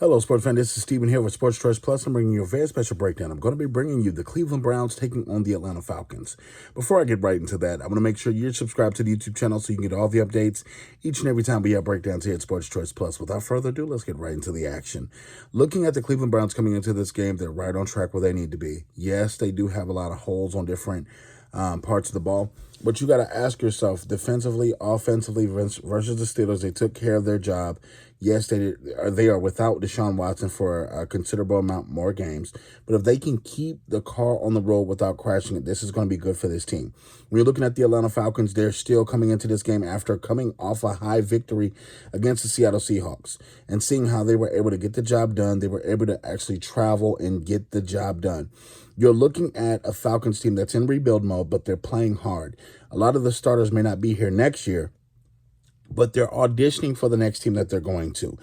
Hello, sports fan. This is Steven here with Sports Choice Plus. I'm bringing you a very special breakdown. I'm going to be bringing you the Cleveland Browns taking on the Atlanta Falcons. Before I get right into that, I want to make sure you're subscribed to the YouTube channel so you can get all the updates each and every time we have breakdowns here at Sports Choice Plus. Without further ado, let's get right into the action. Looking at the Cleveland Browns coming into this game, they're right on track where they need to be. Yes, they do have a lot of holes on different parts of the ball. But you got to ask yourself, defensively, offensively versus the Steelers, they took care of their job. Yes, they are without Deshaun Watson for a considerable amount more games. But if they can keep the car on the road without crashing it, this is going to be good for this team. When you're looking at the Atlanta Falcons, they're still coming into this game after coming off a high victory against the Seattle Seahawks. And seeing how they were able to get the job done, they were able to actually travel and get the job done. You're looking at a Falcons team that's in rebuild mode, but they're playing hard. A lot of the starters may not be here next year, but they're auditioning for the next team that they're going to.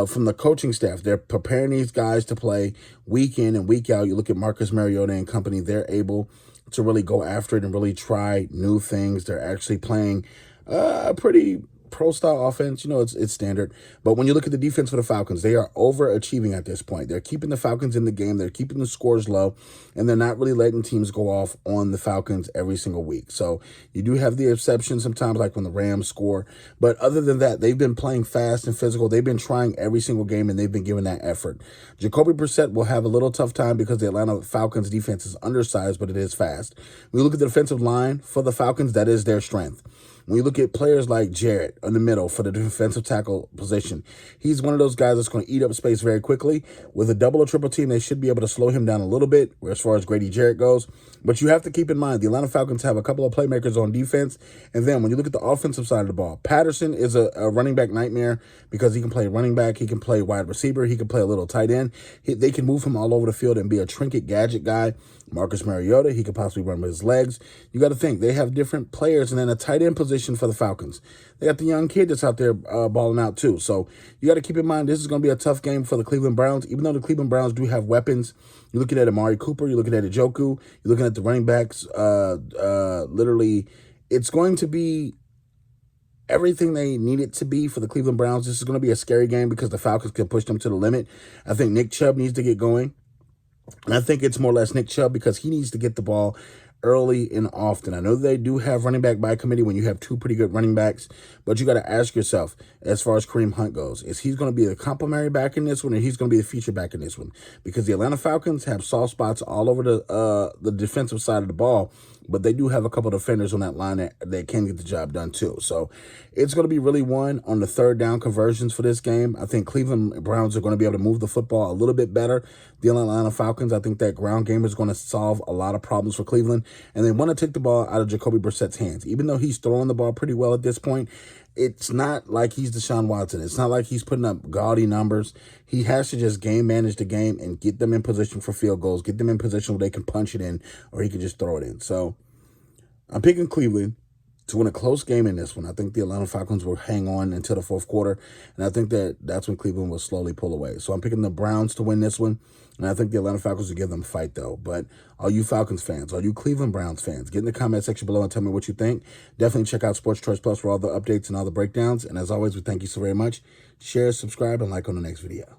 From the coaching staff, they're preparing these guys to play week in and week out. You look at Marcus Mariota and company, they're able to really go after it and really try new things. They're actually playing pretty pro-style offense. You know, it's standard. But when you look at the defense for the Falcons, they are overachieving at this point. They're keeping the Falcons in the game. They're keeping the scores low, and they're not really letting teams go off on the Falcons every single week. So you do have the exceptions sometimes, like when the Rams score. But other than that, they've been playing fast and physical. They've been trying every single game, and they've been giving that effort. Jacoby Brissett will have a little tough time because the Atlanta Falcons defense is undersized, but it is fast. When you look at the defensive line for the Falcons, that is their strength. When you look at players like Jarrett in the middle for the defensive tackle position, he's one of those guys that's going to eat up space very quickly. With a double or triple team, they should be able to slow him down a little bit as far as Grady Jarrett goes. But you have to keep in mind, the Atlanta Falcons have a couple of playmakers on defense. And then when you look at the offensive side of the ball, Patterson is a running back nightmare because he can play running back, he can play wide receiver, he can play a little tight end. They can move him all over the field and be a trinket gadget guy. Marcus Mariota, he could possibly run with his legs. You got to think, they have different players, and then a tight end position for the Falcons. They got the young kid that's out there balling out too. So you got to keep in mind, this is going to be a tough game for the Cleveland Browns, even though the Cleveland Browns do have weapons. You're looking at Amari Cooper, you're looking at Njoku, you're looking at the running backs. Literally, it's going to be everything they need it to be for the Cleveland Browns. This is going to be a scary game because the Falcons can push them to the limit. I think Nick Chubb needs to get going. And I think it's more or less Nick Chubb because he needs to get the ball early and often. I know they do have running back by committee when you have two pretty good running backs, but you got to ask yourself, as far as Kareem Hunt goes, is he going to be the complimentary back in this one, or he's going to be the feature back in this one? Because the Atlanta Falcons have soft spots all over the defensive side of the ball, but they do have a couple of defenders on that line that can get the job done too. So it's going to be really one on the third down conversions for this game. I think Cleveland Browns are going to be able to move the football a little bit better. The Atlanta Falcons, I think that ground game is going to solve a lot of problems for Cleveland, and they want to take the ball out of Jacoby Brissett's hands. Even though he's throwing the ball pretty well at this point, it's not like he's Deshaun Watson. It's not like he's putting up gaudy numbers. He has to just game manage the game and get them in position for field goals, get them in position where they can punch it in, or he can just throw it in. So I'm picking Cleveland to win a close game in this one. I think the Atlanta Falcons will hang on until the fourth quarter, and I think that's when Cleveland will slowly pull away. So I'm picking the Browns to win this one, and I think the Atlanta Falcons will give them a fight, though. But all you Falcons fans, all you Cleveland Browns fans, get in the comment section below and tell me what you think. Definitely check out Sports Choice Plus for all the updates and all the breakdowns. And as always, we thank you so very much. Share, subscribe, and like on the next video.